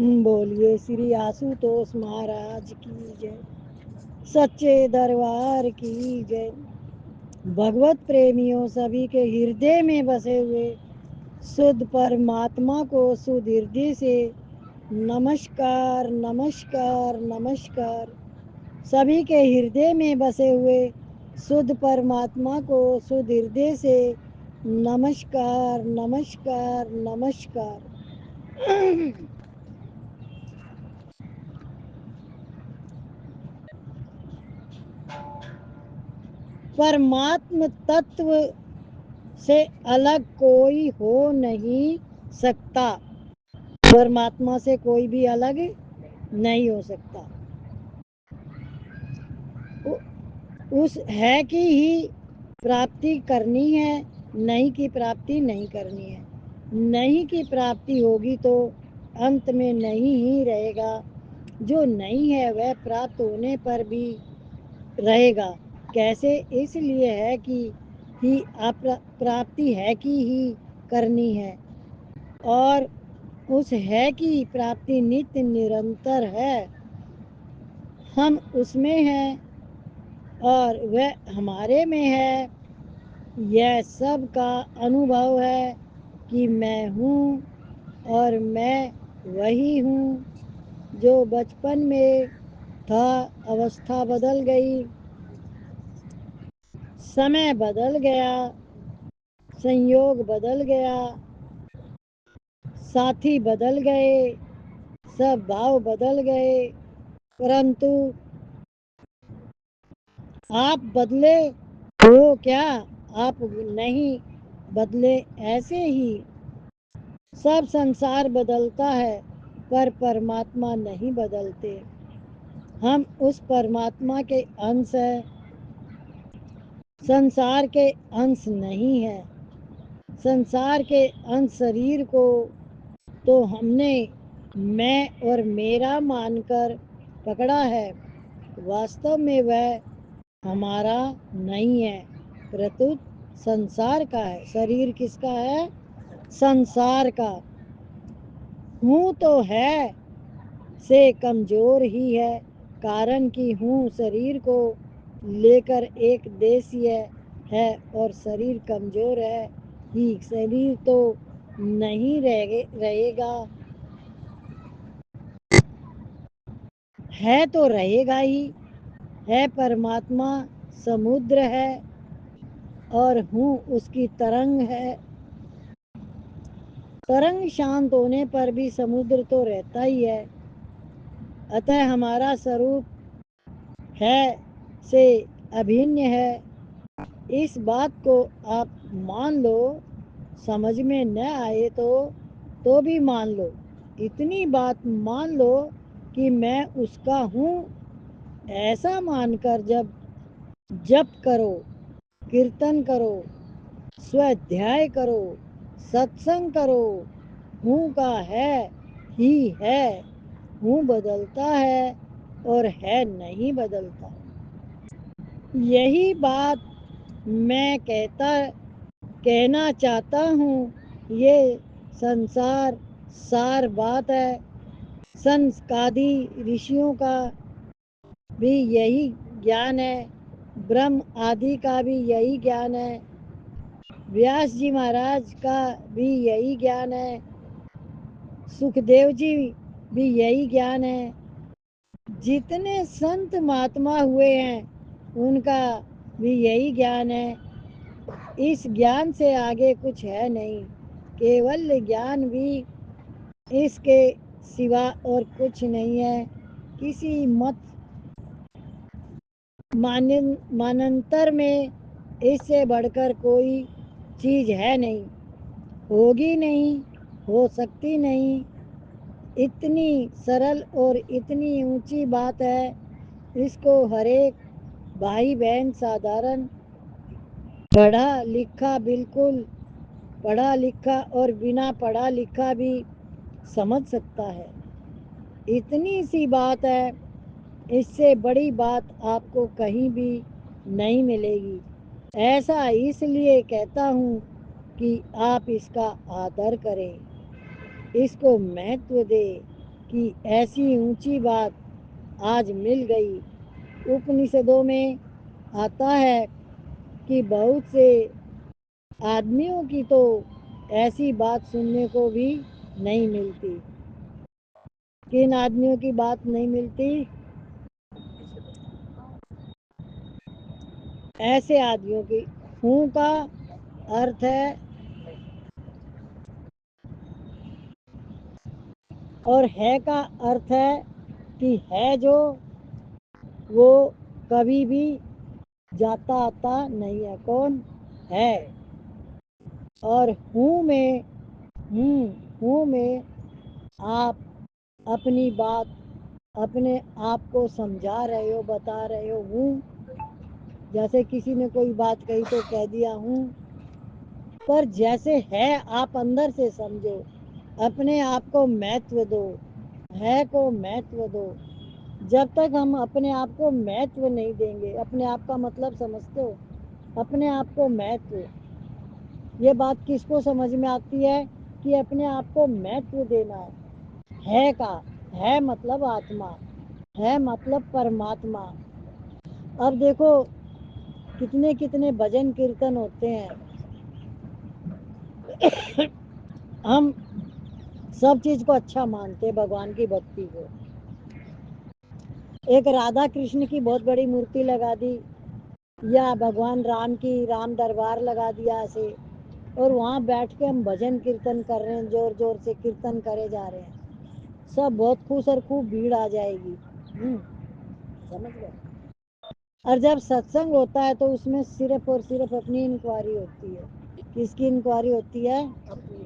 बोलिए श्री आशुतोष महाराज की जय, सच्चे दरबार की जय। भगवत प्रेमियों, सभी के हृदय में बसे हुए शुद्ध परमात्मा को शुद्ध हृदय से नमस्कार नमस्कार नमस्कार। सभी के हृदय में बसे हुए शुद्ध परमात्मा को शुद्ध हृदय से नमस्कार नमस्कार नमस्कार। परमात्म तत्व से अलग कोई हो नहीं सकता। परमात्मा से कोई भी अलग नहीं हो सकता। उस है की ही प्राप्ति करनी है, नहीं की प्राप्ति नहीं करनी है। नहीं की प्राप्ति होगी तो अंत में नहीं ही रहेगा। जो नहीं है वह प्राप्त होने पर भी रहेगा। कैसे? इसलिए है कि ही प्राप्ति है कि ही करनी है, और उस है की प्राप्ति नित्य निरंतर है। हम उसमें हैं और वह हमारे में है। यह सब का अनुभव है कि मैं हूँ और मैं वही हूँ। जो बचपन में था, अवस्था बदल गई, समय बदल गया, संयोग बदल गया, साथी बदल गए, सब भाव बदल गए, परंतु आप बदले हो क्या? आप नहीं बदले। ऐसे ही सब संसार बदलता है पर परमात्मा नहीं बदलते। हम उस परमात्मा के अंश हैं, संसार के अंश नहीं है। संसार के अंश शरीर को तो हमने मैं और मेरा मानकर पकड़ा है। वास्तव में वह हमारा नहीं है, प्रत्युत संसार का है। शरीर किसका है? संसार का। हूँ तो है से कमजोर ही है, कारण कि हूँ शरीर को लेकर एक देशीय है और शरीर कमजोर है ही। शरीर तो नहीं रहेगा, है तो रहेगा ही। है परमात्मा समुद्र है और हूँ उसकी तरंग है। तरंग शांत होने पर भी समुद्र तो रहता ही है। अतः हमारा स्वरूप है से अभिन्न है। इस बात को आप मान लो। समझ में न आए तो भी मान लो। इतनी बात मान लो कि मैं उसका हूँ। ऐसा मानकर जब जप करो, कीर्तन करो, स्वाध्याय करो, सत्संग करो, हूँ का है ही है। हूँ बदलता है और है नहीं बदलता। यही बात मैं कहना चाहता हूँ। ये संसार सार बात है। संस्कादी ऋषियों का भी यही ज्ञान है, ब्रह्म आदि का भी यही ज्ञान है, व्यास जी महाराज का भी यही ज्ञान है, सुखदेव जी भी यही ज्ञान है। जितने संत महात्मा हुए हैं उनका भी यही ज्ञान है। इस ज्ञान से आगे कुछ है नहीं। केवल ज्ञान भी इसके सिवा और कुछ नहीं है। किसी मत मानांतर में इससे बढ़कर कोई चीज है नहीं, होगी नहीं, हो सकती नहीं। इतनी सरल और इतनी ऊंची बात है। इसको हरेक भाई बहन साधारण पढ़ा लिखा, बिल्कुल पढ़ा लिखा और बिना पढ़ा लिखा भी समझ सकता है। इतनी सी बात है। इससे बड़ी बात आपको कहीं भी नहीं मिलेगी। ऐसा इसलिए कहता हूँ कि आप इसका आदर करें, इसको महत्व दें, कि ऐसी ऊंची बात आज मिल गई। उपनिषदों में आता है कि बहुत से आदमियों की तो ऐसी बात सुनने को भी नहीं मिलती। किन आदमियों की बात नहीं मिलती? ऐसे आदमियों की। हूँ का अर्थ है और है का अर्थ है कि है जो वो कभी भी जाता आता नहीं है। कौन है? और हूँ में आप अपनी बात अपने आप को समझा रहे हो, बता रहे हो। हूँ जैसे किसी ने कोई बात कही तो कह दिया हूँ, पर जैसे है आप अंदर से समझो, अपने आप को महत्व दो, है को महत्व दो। जब तक हम अपने आप को महत्व नहीं देंगे, अपने आप का मतलब समझते हो, अपने आप को महत्व, ये बात किसको समझ में आती है कि अपने आप को महत्व देना है का। है मतलब आत्मा, है मतलब परमात्मा। अब देखो कितने कितने भजन कीर्तन होते हैं। हम सब चीज को अच्छा मानते हैं, भगवान की भक्ति को। एक राधा कृष्ण की बहुत बड़ी मूर्ति लगा दी, या भगवान राम की राम दरबार लगा दिया ऐसे, और वहाँ बैठ के हम भजन कीर्तन कर रहे हैं, जोर जोर से कीर्तन करे जा रहे हैं, सब बहुत खुश और खूब भीड़ आ जाएगी। समझ गए? और जब सत्संग होता है तो उसमें सिर्फ और सिर्फ अपनी इंक्वायरी होती है। किसकी इंक्वायरी होती है? अपनी,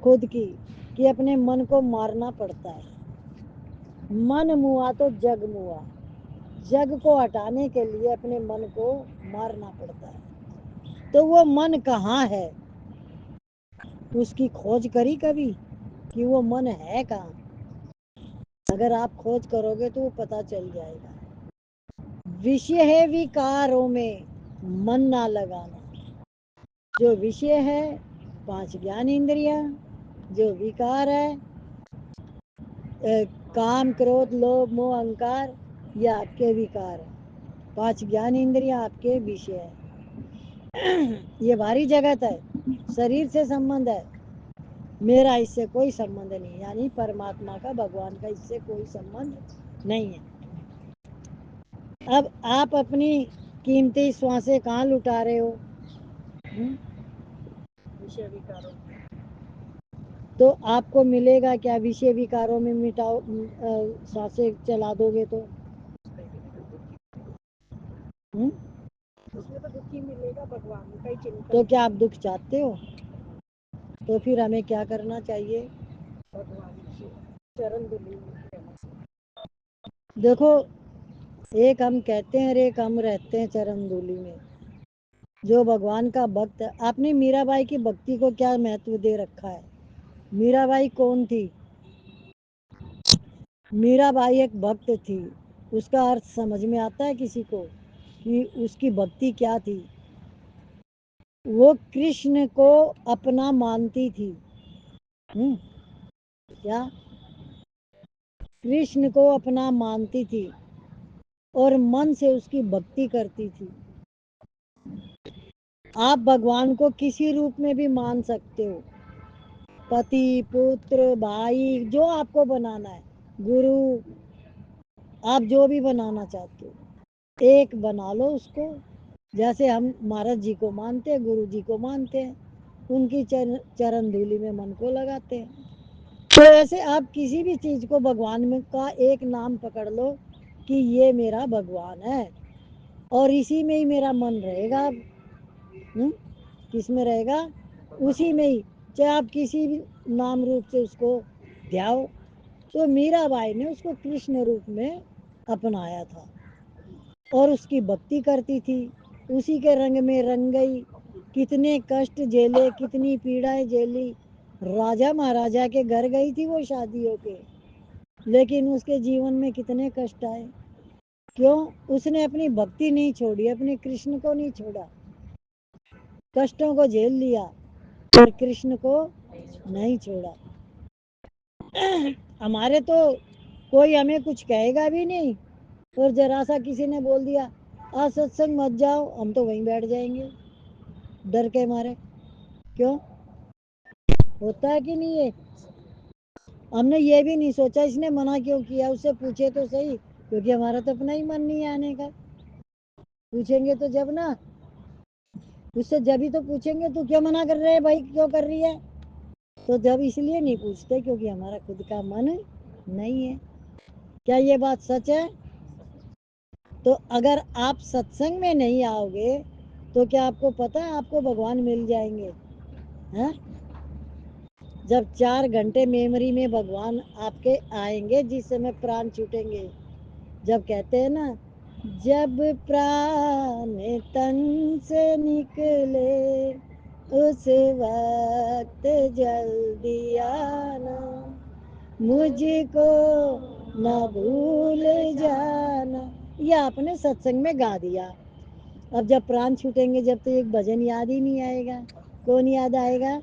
खुद की, कि अपने मन को मारना पड़ता है। मन मुआ तो जग मुआ। जग को हटाने के लिए अपने मन को मारना पड़ता है। तो वो मन कहाँ है? उसकी खोज करी कभी कि वो मन है कहाँ? अगर आप खोज करोगे तो वो पता चल जाएगा। विषय है विकारों में मन ना लगाना। जो विषय है 5 ज्ञान इंद्रिया, जो विकार है काम क्रोध लोभ मोह अहंकार, ये आपके विकार है। 5 ज्ञान इंद्रिया आपके विषय है। ये भारी जगत है, शरीर से संबंध है, मेरा इससे कोई संबंध नहीं, यानी परमात्मा का, भगवान का इससे कोई संबंध नहीं है। अब आप अपनी कीमती श्वासें कहाँ लुटा रहे हो? विषय विकारों। तो आपको मिलेगा क्या विषय विकारों में? मिटाओ सांसें चला दोगे तो उसमें तो दुख ही मिलेगा, भगवान का ही चिंतन। तो क्या आप दुख चाहते हो? तो फिर हमें क्या करना चाहिए? भगवान से चरण धूलि। देखो, एक हम कहते हैं और एक हम रहते हैं चरण धूलि में। जो भगवान का भक्त है, आपने मीराबाई की भक्ति को क्या महत्व दे रखा है? मीराबाई कौन थी? मीराबाई एक भक्त थी। उसका अर्थ समझ में आता है किसी को कि उसकी भक्ति क्या थी? वो कृष्ण को अपना मानती थी। क्या? कृष्ण को अपना मानती थी और मन से उसकी भक्ति करती थी। आप भगवान को किसी रूप में भी मान सकते हो, पति पुत्र भाई, जो आपको बनाना है, गुरु, आप जो भी बनाना चाहते हो एक बना लो उसको। जैसे हम महाराज जी को मानते हैं, गुरु जी को मानते हैं, उनकी चरण धूलि में मन को लगाते हैं। तो ऐसे आप किसी भी चीज को भगवान में का एक नाम पकड़ लो कि ये मेरा भगवान है, और इसी में ही मेरा मन रहेगा। किस में रहेगा? उसी में ही, चाहे आप किसी भी नाम रूप से उसको ध्याओ। तो मीराबाई ने उसको कृष्ण रूप में अपनाया था और उसकी भक्ति करती थी, उसी के रंग में रंग गई। कितने कष्ट झेले, कितनी पीड़ाएं झेली। राजा महाराजा के घर गई थी वो शादियों के, लेकिन उसके जीवन में कितने कष्ट आए। क्यों? उसने अपनी भक्ति नहीं छोड़ी, अपने कृष्ण को नहीं छोड़ा। कष्टों को झेल लिया पर कृष्ण को नहीं छोड़ा। हमारे तो कोई हमें कुछ कहेगा भी नहीं, और जरा सा किसी ने बोल दिया आज सत्संग मत जाओ, हम तो वहीं बैठ जाएंगे डर के मारे। क्यों? होता है कि नहीं है? हमने ये भी नहीं सोचा इसने मना क्यों किया, उससे पूछे तो सही, क्योंकि हमारा तो अपना ही मन नहीं है आने का। पूछेंगे तो जब ना, उससे जब ही तो पूछेंगे तू क्यों मना कर रहे है भाई, क्यों कर रही है, तो जब इसलिए नहीं पूछते क्योंकि हमारा खुद का मन नहीं है। क्या ये बात सच है? तो अगर आप सत्संग में नहीं आओगे तो क्या आपको पता है आपको भगवान मिल जाएंगे? हैं? जब 4 घंटे मेमोरी में भगवान आपके आएंगे जिस समय प्राण छूटेंगे, जब कहते हैं ना जब प्राण तन से निकले उस वक्त जल्दी आना, मुझको न भूल जाना, ये आपने सत्संग में गा दिया। अब जब प्राण छूटेंगे जब तो एक भजन याद ही नहीं आएगा। कौन याद आएगा?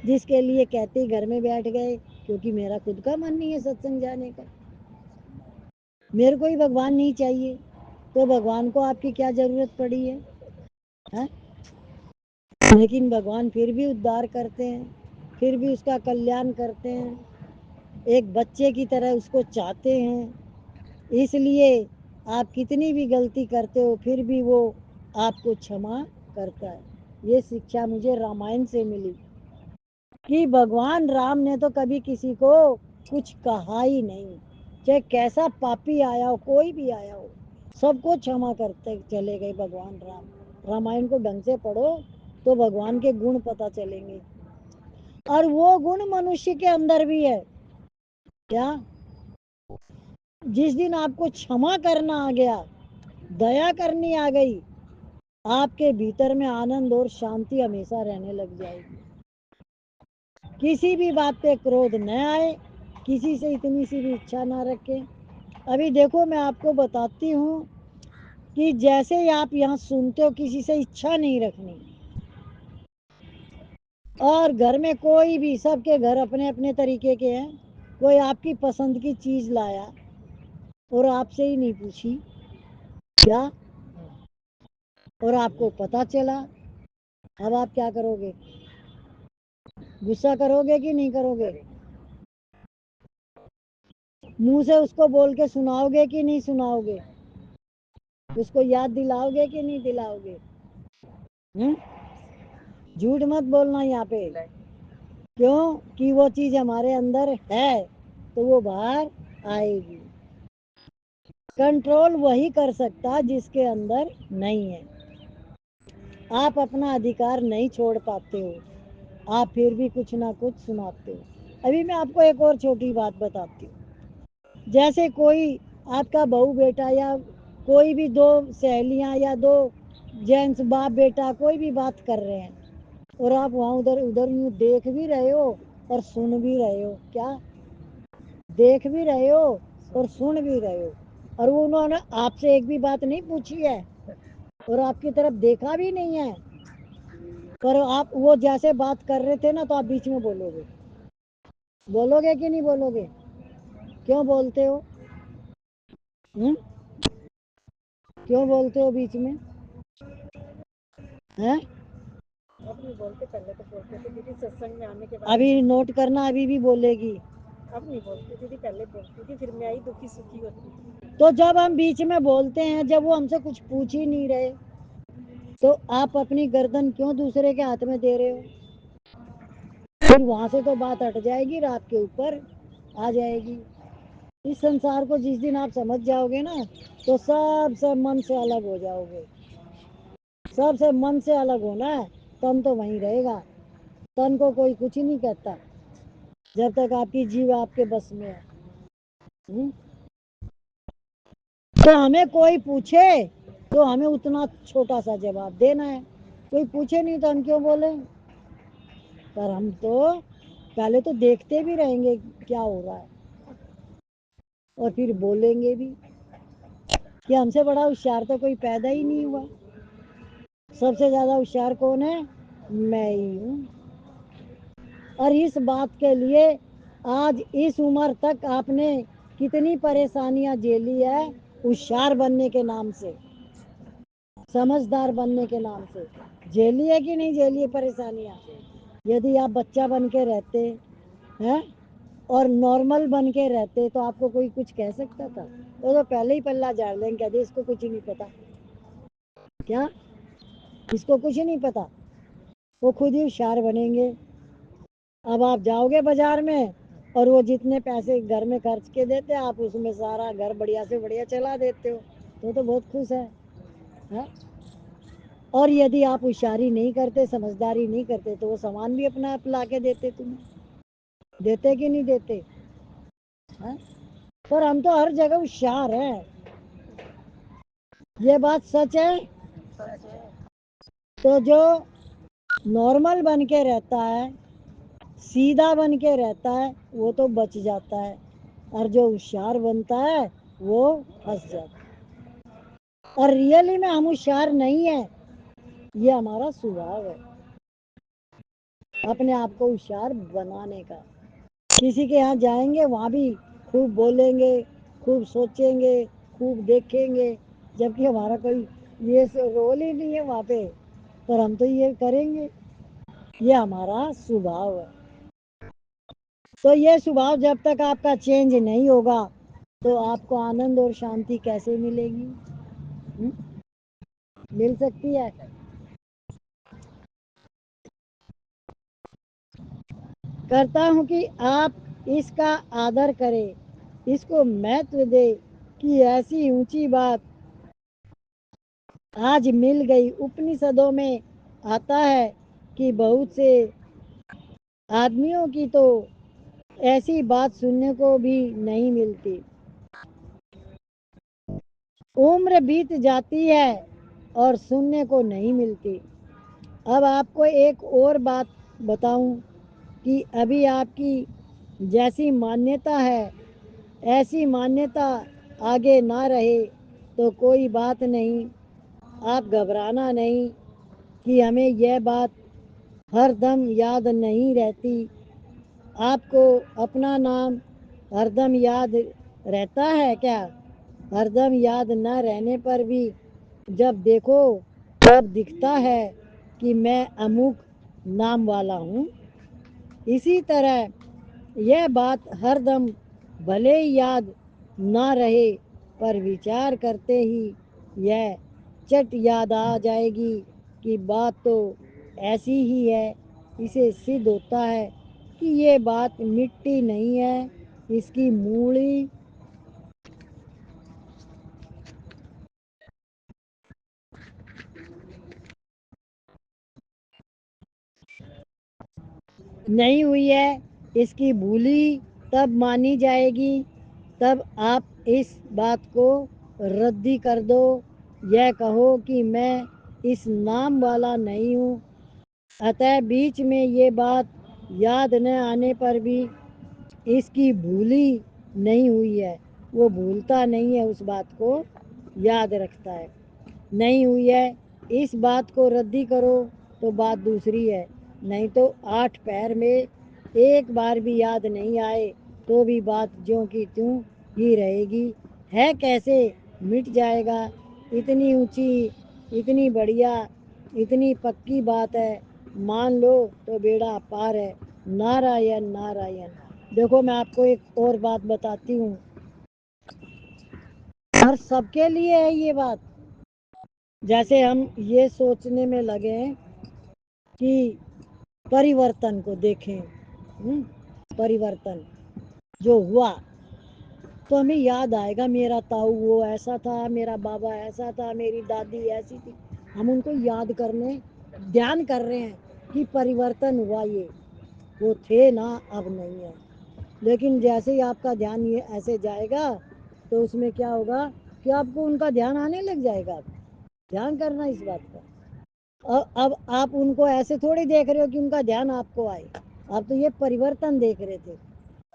जिसके लिए कहते ही घर में बैठ गए, क्योंकि मेरा खुद का मन नहीं है सत्संग जाने का, मेरे को ही भगवान नहीं चाहिए, तो भगवान को आपकी क्या जरूरत पड़ी है? लेकिन भगवान फिर भी उद्धार करते हैं, फिर भी उसका कल्याण करते हैं, एक बच्चे की तरह उसको चाहते हैं। इसलिए आप कितनी भी गलती करते हो फिर भी वो आपको क्षमा करता है। ये शिक्षा मुझे रामायण से मिली कि भगवान राम ने तो कभी किसी को कुछ कहा ही नहीं, चाहे कैसा पापी आया हो, कोई भी आया हो, सबको क्षमा करते चले गए भगवान राम। रामायण को ढंग से पढ़ो तो भगवान के गुण पता चलेंगे, और वो गुण मनुष्य के अंदर भी है। क्या? जिस दिन आपको क्षमा करना आ गया, दया करनी आ गई, आपके भीतर में आनंद और शांति हमेशा रहने लग जाएगी। किसी भी बात पे क्रोध न आए, किसी से इतनी सी भी इच्छा ना रखें। अभी देखो मैं आपको बताती हूँ कि जैसे ही आप यहाँ सुनते हो किसी से इच्छा नहीं रखनी, और घर में कोई भी, सबके घर अपने अपने तरीके के हैं, कोई आपकी पसंद की चीज लाया और आपसे ही नहीं पूछी क्या, और आपको पता चला, अब आप क्या करोगे? गुस्सा करोगे कि नहीं करोगे? मुंह से उसको बोल के सुनाओगे कि नहीं सुनाओगे? उसको याद दिलाओगे कि नहीं दिलाओगे? झूठ मत बोलना यहाँ पे, क्यों कि वो चीज हमारे अंदर है तो वो बाहर आएगी। कंट्रोल वही कर सकता जिसके अंदर नहीं है। आप अपना अधिकार नहीं छोड़ पाते हो, आप फिर भी कुछ ना कुछ सुनाते हो। अभी मैं आपको एक और छोटी बात बताती हूँ। जैसे कोई आपका बहू बेटा या कोई भी दो सहेलियां या दो जेंट्स बाप बेटा कोई भी बात कर रहे हैं, और आप वहाँ उधर उधर यूँ देख भी रहे हो और सुन भी रहे हो। क्या? देख भी रहे हो और सुन भी रहे हो, और उन्होंने आपसे एक भी बात नहीं पूछी है और आपकी तरफ देखा भी नहीं है, पर आप वो जैसे बात कर रहे थे ना तो आप बीच में बोलोगे। बोलोगे कि नहीं बोलोगे? क्यों बोलते हो? हुँ? क्यों बोलते हो बीच में? हैं? अब नहीं बोलते, पहले तो बोलते थे दीदी सत्संग में आने के बाद। अभी नोट करना, अभी भी बोलेगी। अब नहीं बोलती दीदी, पहले बोलती थी, फिर मैं आई दुखी सुखी होती। तो जब हम बीच में बोलते हैं, जब वो हमसे कुछ पूछ ही नहीं रहे, तो आप अपनी गर्दन क्यों दूसरे के हाथ में दे रहे हो? फिर वहां से तो बात हट जाएगी, रात के ऊपर आ जाएगी। इस संसार को जिस दिन आप समझ जाओगे ना तो सबसे मन से अलग हो जाओगे। सबसे मन से अलग होना है, तन तो वहीं रहेगा, तन को कोई कुछ नहीं कहता जब तक आपकी जीव आपके बस में है। तो हमें कोई पूछे तो हमें उतना छोटा सा जवाब देना है, कोई पूछे नहीं तो हम क्यों बोले? पर हम तो पहले तो देखते भी रहेंगे क्या हो रहा है, और फिर बोलेंगे भी कि हमसे बड़ा होशियार तो कोई पैदा ही नहीं हुआ। सबसे ज्यादा होशियार कौन है? मैं ही हूँ। और इस बात के लिए आज इस उम्र तक आपने कितनी परेशानियां झेली है होशियार बनने के नाम से, समझदार बनने के नाम से। झेली है कि नहीं झेली है परेशानियां? यदि आप बच्चा बन के रहते हैं और नॉर्मल बन के रहते तो आपको कोई कुछ कह सकता था? वो तो पहले ही पल्ला झाड़ देंगे, कहते इसको कुछ ही नहीं पता। क्या इसको कुछ ही नहीं पता? वो खुद ही होशियार बनेंगे। अब आप जाओगे बाजार में और वो जितने पैसे घर में खर्च के देते आप उसमें सारा घर बढ़िया से बढ़िया चला देते हो, तो बहुत खुश है? और यदि आप होशियारी नहीं करते, समझदारी नहीं करते, तो वो सामान भी अपना आप ला के देते तुम्हें। देते कि नहीं देते? है? पर हम तो हर जगह होशियार हैं, ये बात सच है। तो जो नॉर्मल बन के रहता है, सीधा बन के रहता है, वो तो बच जाता है, और जो होशियार बनता है वो फंस जाता है। और रियली में हम होशियार नहीं है, ये हमारा स्वभाव है अपने आप को होशियार बनाने का। किसी के यहाँ जाएंगे वहाँ भी खूब बोलेंगे, खूब सोचेंगे, खूब देखेंगे, जबकि हमारा कोई ये रोल ही नहीं है वहाँ पे, पर हम तो ये करेंगे। ये हमारा स्वभाव है। तो ये स्वभाव जब तक आपका चेंज नहीं होगा तो आपको आनंद और शांति कैसे मिलेगी? मिल सकती है? करता हूँ कि आप इसका आदर करें, इसको महत्व दे कि ऐसी ऊंची बात आज मिल गई। उपनिषदों में आता है कि बहुत से आदमियों की तो ऐसी बात सुनने को भी नहीं मिलती। उम्र बीत जाती है और सुनने को नहीं मिलती। अब आपको एक और बात बताऊं कि अभी आपकी जैसी मान्यता है ऐसी मान्यता आगे ना रहे तो कोई बात नहीं, आप घबराना नहीं कि हमें यह बात हर दम याद नहीं रहती। आपको अपना नाम हरदम याद रहता है क्या? हरदम याद न रहने पर भी जब देखो तब दिखता है कि मैं अमुक नाम वाला हूँ। इसी तरह यह बात हरदम भले ही याद ना रहे पर विचार करते ही यह चट याद आ जाएगी कि बात तो ऐसी ही है। इसे सिद्ध होता है कि ये बात मिट्टी नहीं है, इसकी मूली नहीं हुई है, इसकी भूली तब मानी जाएगी। तब आप इस बात को रद्दी कर दो, यह कहो कि मैं इस नाम वाला नहीं हूँ। अतः बीच में ये बात याद न आने पर भी इसकी भूली नहीं हुई है। वो भूलता नहीं है, उस बात को याद रखता है। नहीं हुई है, इस बात को रद्दी करो तो बात दूसरी है। नहीं तो 8 पैर में एक बार भी याद नहीं आए तो भी बात ज्यों की त्यों ही रहेगी। है कैसे मिट जाएगा। इतनी ऊंची, इतनी बढ़िया, इतनी पक्की बात है, मान लो तो बेड़ा पार है। नारायण नारायण। देखो मैं आपको एक और बात बताती हूँ, और सबके लिए है ये बात। जैसे हम ये सोचने में लगे हैं कि परिवर्तन को देखें, परिवर्तन जो हुआ तो हमें याद आएगा मेरा ताऊ वो ऐसा था, मेरा बाबा ऐसा था, मेरी दादी ऐसी थी। हम उनको याद करने ध्यान कर रहे हैं कि परिवर्तन हुआ, ये वो थे ना अब नहीं है। लेकिन जैसे ही आपका ध्यान ये ऐसे जाएगा तो उसमें क्या होगा कि आपको उनका ध्यान आने लग जाएगा। ध्यान करना इस बात का। अब आप उनको ऐसे थोड़ी देख रहे हो कि उनका ध्यान आपको आए। आप तो ये परिवर्तन देख रहे थे।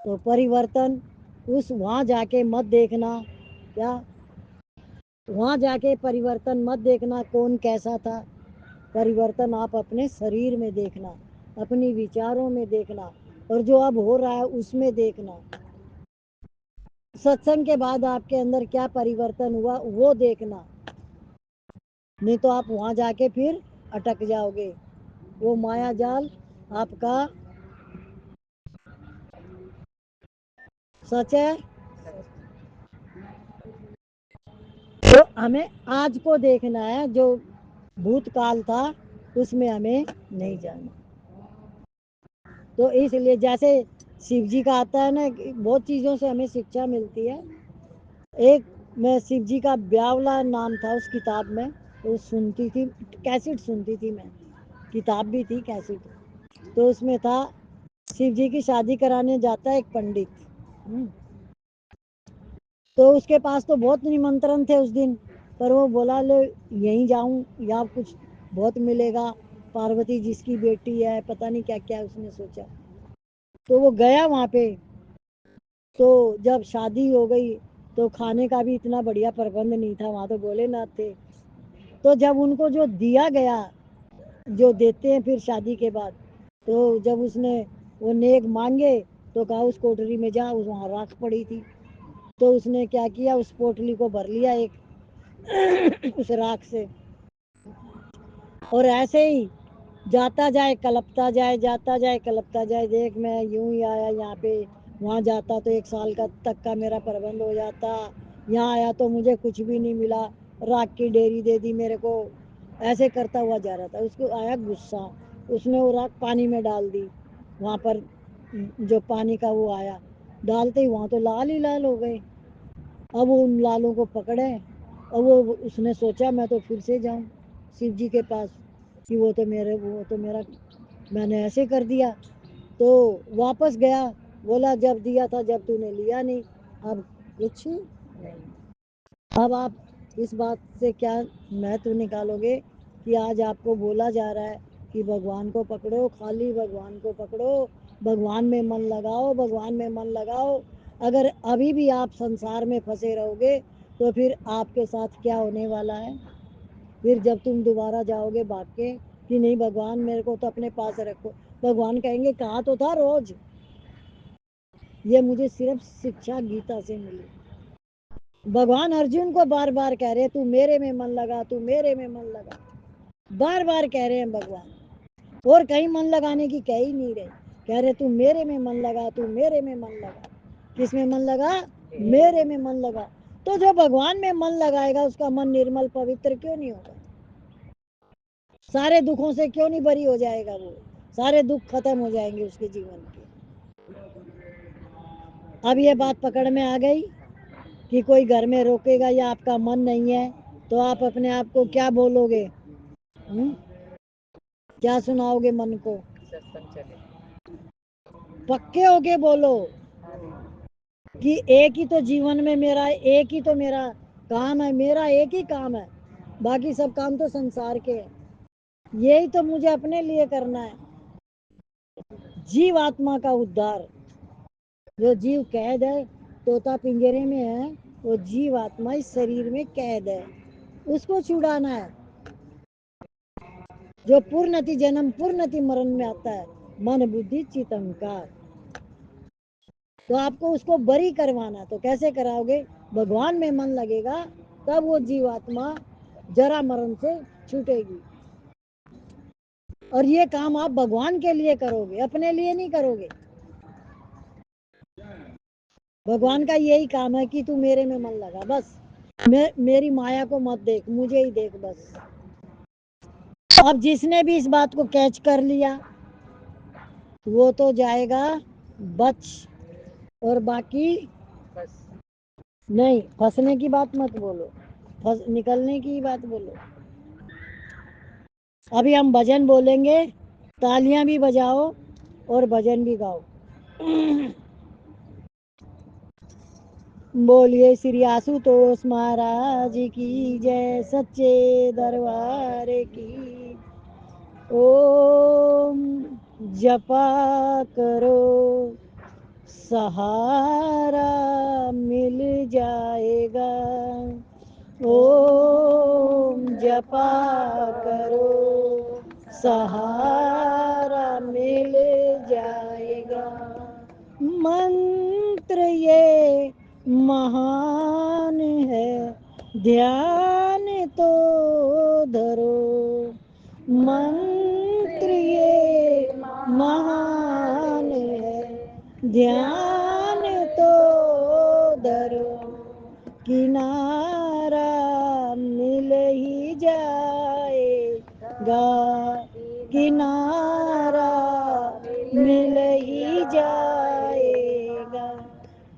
तो परिवर्तन उस वहाँ जाके मत देखना। क्या वहाँ जाके परिवर्तन मत देखना कौन कैसा था। परिवर्तन आप अपने शरीर में देखना, अपनी विचारों में देखना, اور جو اب ہو رہا ہے اس میں دیکھنا. ستسنگ کے بعد آپ کے اندر کیا پریورتن ہوا وہ دیکھنا. نہیں تو آپ وہاں جا کے پھر اٹک جاؤ گے. وہ مایا جال آپ کا سچ ہے. تو ہمیں آج کو دیکھنا ہے. جو بھوت کال تھا اس میں ہمیں نہیں جانا. تو اس لیے جیسے شیو جی کا آتا ہے نا, بہت چیزوں سے ہمیں شکشا ملتی ہے. ایک میں شیو جی کا بیاولا نام تھا اس کتاب میں, وہ سنتی تھی, کیسٹ سنتی تھی میں, کتاب بھی تھی کیسٹ. تو اس میں تھا شیو جی کی شادی کرانے جاتا ہے ایک پنڈت. تو اس کے پاس تو بہت نمنترن تھے اس دن, پر وہ بولا لے یہیں جاؤں یا کچھ بہت ملے گا. پاروتی جس کی بیٹی ہے, پتہ نہیں کیا کیا اس نے سوچا. تو وہ گیا وہاں پہ. تو جب شادی ہو گئی تو کھانے کا بھی اتنا بڑھیا پربندھ نہیں تھا وہاں, تو بولے ناتھ تھے. تو جب ان کو جو دیا گیا, جو دیتے ہیں پھر شادی کے بعد, تو جب اس نے وہ نیک مانگے تو کہا اس کوٹری میں جا, وہاں راکھ پڑی تھی. تو اس نے کیا کیا, اس پوٹلی کو بھر لیا ایک اس راکھ سے. اور ایسے ہی جاتا جائے کلپتا جائے, جاتا جائے کلپتا جائے. دیکھ میں یوں ہی آیا یہاں پہ, وہاں جاتا تو 1 سال تک کا میرا پربندھ ہو جاتا. یہاں آیا تو مجھے کچھ بھی نہیں ملا, راکھ کی ڈیری دے دی میرے کو. ایسے کرتا ہوا جا رہا تھا. اس کو آیا غصہ, اس نے وہ راکھ پانی میں ڈال دی. وہاں پر جو پانی کا وہ آیا, ڈالتے ہی وہاں تو لال ہی لال ہو گئے. اب وہ ان لالوں کو پکڑے, اور وہ اس نے سوچا میں تو پھر سے جاؤں شیو جی کے پاس, کہ وہ تو میرا میں نے ایسے کر دیا. تو واپس گیا, بولا جب دیا تھا جب تو نے لیا نہیں, اب کچھ نہیں. اب آپ اس بات سے کیا مہتو نکالو گے, کہ آج آپ کو بولا جا رہا ہے کہ بھگوان کو پکڑو, خالی بھگوان کو پکڑو, بھگوان میں من لگاؤ, بھگوان میں من لگاؤ. اگر ابھی بھی آپ سنسار میں پھنسے رہو گے تو پھر آپ کے ساتھ کیا ہونے والا ہے. پھر جب تم دوبارہ جاؤ گے بھاگ کے کہ نہیں بھگوان میرے کو تو اپنے پاس رکھو, بھگوان کہیں گے کہا تو تھا روز. یہ مجھے صرف شکشا گیتا سے ملی. بھگوان ارجن کو بار بار کہہ رہے تو میرے میں من لگا, تو میرے میں من لگا, بار بار کہہ رہے ہیں بھگوان. اور کہیں من لگانے کی کہہ ہی نہیں رہے, کہہ رہے تو میرے میں من لگا, تو میرے میں من لگا. کس میں من لگا, میرے میں من لگا. تو جو بھگوان میں من لگائے گا اس کا من نرمل پوتر کیوں نہیں ہوگا, سارے دکھوں سے کیوں نہیں بری ہو جائے گا. وہ سارے دکھ ختم ہو جائیں گے اس کے جیون کے. اب یہ بات پکڑ میں آ گئی کہ کوئی گھر میں روکے گا یا آپ کا من نہیں ہے تو آپ اپنے آپ کو کیا بولو گے, کیا سناؤ گے من کو, پکے ہو کے بولو کہ ایک ہی تو جیون میں میرا, ایک ہی تو میرا کام ہے, میرا ایک ہی کام ہے, باقی سب کام تو سنسار کے ہیں. یہی تو مجھے اپنے لیے کرنا ہے, جیو آتما کا ادھار. جو جیو قید ہے, طوطا پنجرے میں ہے, وہ جیو آتما اس شریر میں قید ہے, اس کو چھڑانا ہے. جو پورنتی جنم پورنتی مرن میں آتا ہے, من بدھی چت اہنکار. تو آپ کو اس کو بری کروانا, تو کیسے کراؤ گے, بھگوان میں من لگے گا تب وہ جیو آتما جرا مرن سے چھوٹے گی. اور یہ کام آپ بھگوان کے لیے کرو گے, اپنے لیے نہیں کرو گے. بھگوان کا یہی کام ہے کہ تو میرے میں من لگا, بس میری مایا کو مت دیکھ, مجھے ہی دیکھ بس. اب جس نے بھی اس بات کو کیچ کر لیا وہ تو جائے گا بچ, اور باقی نہیں. پھنسنے کی بات مت بولو, نکلنے کی بات بولو. ابھی ہم بھجن بولیں گے, تالیاں بھی بجاؤ اور بھجن بھی گاؤ. بولیے شری آشوتوش مہاراج کی جے, سچے دربار کی. اوم جپا کرو سہارا مل جائے گا, اوم جپا کرو سہارا مل جائے گا. मंत्र ये महान है, ध्यान तो धरो। मंत्र ये महान है, ध्यान तो धरो। किनारा मिल ही जाएगा, किनारा मिल ही जाएगा।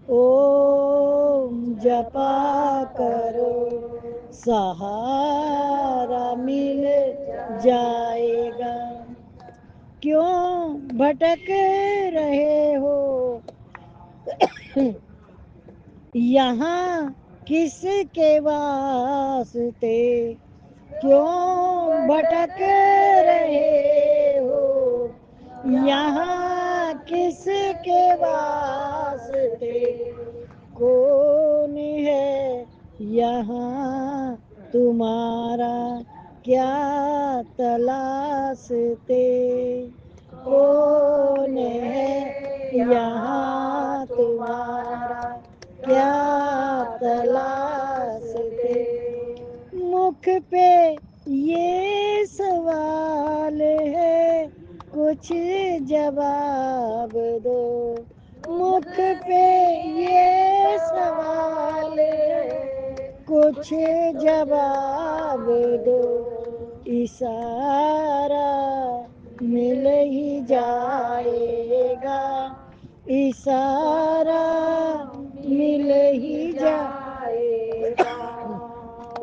ओम जपा करो, सहारा मिल जाएगा। क्यों भटक रहे हो यहाँ किसके वास्ते? क्यों भटक रहे हो यहाँ किसके वास्ते? कौन है यहाँ तुम्हारा क्या तलाशते? कौन है यहाँ तुम्हारा क्या तलाशते? मुख पे ये सवाल है, कुछ जवाब दो। मुख पे ये सवाल है, कुछ जवाब दो। इशारा मिल ही जाएगा, इशारा मिल ही जाएगा।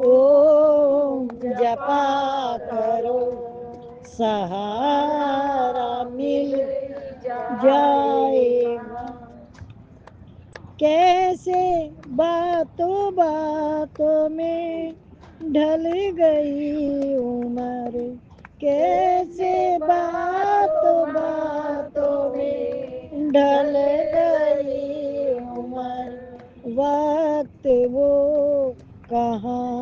ओम जपा करो, सहारा मिल जाएगा। कैसे बातों बातों में ढल गई उम्र, कैसे बातों बातों में ढल गई उम्र। वक्त वो कहाँ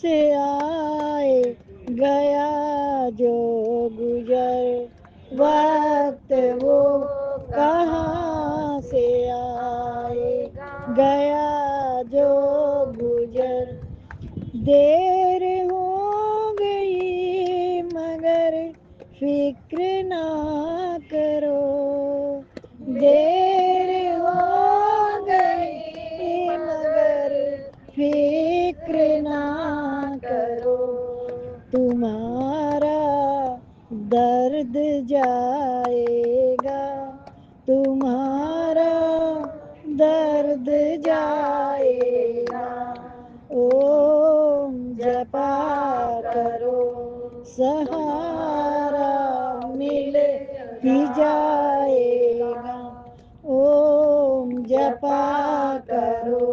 से आए गया जो गुजर, वक्त वो कहाँ से आए गया जो गुजर। देर हो गई मगर फिक्र ना करो, देर हो गई मगर फिक्र ना करो। तुम्हारा दर्द जाएगा, तुम्हारा दर्द जाएगा। ओम जपा करो, सहारा मिल ही जाएगा। ओम जपा करो,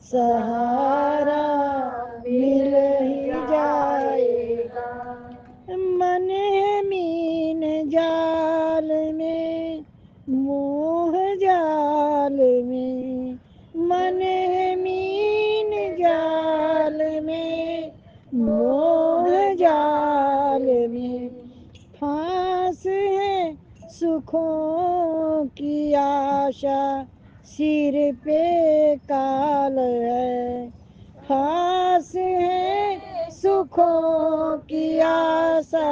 सहारा मिल ही जाएगा। मन है मीन जाल में, मोह जाल में, मन है मीन जाल में, मोह जाल में। फांस है सुखों की आशा, सिर पे काल है। फांस है सुखों की आशा,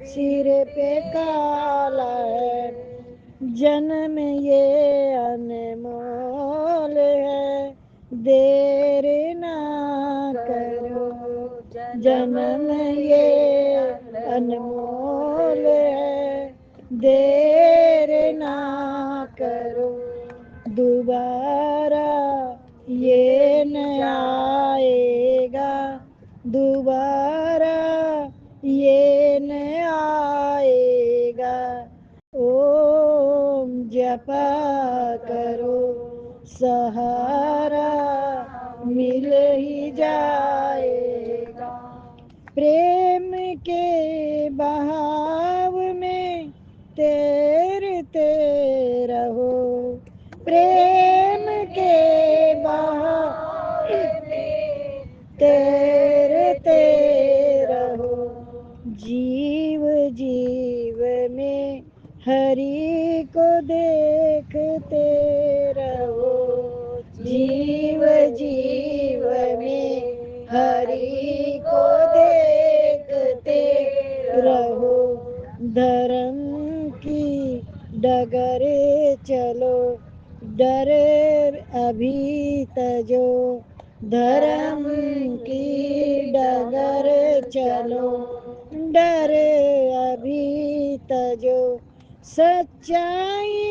सिर पे काला है। जन्म ये अनमोल है, देर ना करो। जन्म ये अनमोल है, देर ना करो। दोबारा ये न आएगा, दोबारा ये न आएगा। ओम जपा करो, सहारा मिल ही जाएगा। प्रेम के बहाव में तैरते रहो, प्रेम के बहाव में तैरते रहो। जीव जीव में हरि को देखते डरे अभी तजो धर्म की डगर चलो, डरे अभी तजो सच्चाई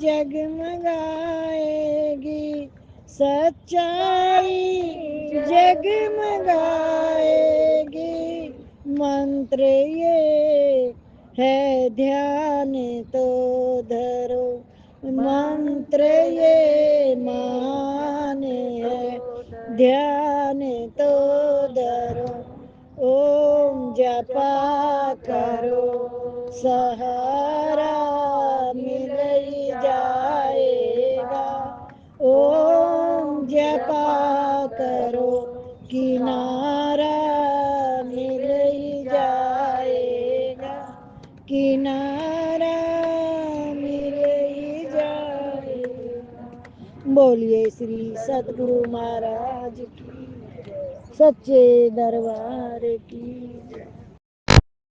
जगमगाएगी, सच्चाई जगमगाएगी। मंत्र ये है ध्यान तो धरो, मंत्र ये महान है ध्यान तो धरो। ओम जपा करो सहारा मिल ही जाएगा, ओम जपा करो किनारा मिल ही जाएगा, किनारा मिल ही जाएगा। बोलिए श्री सतगुरु महाराज की, सच्चे दरबार की।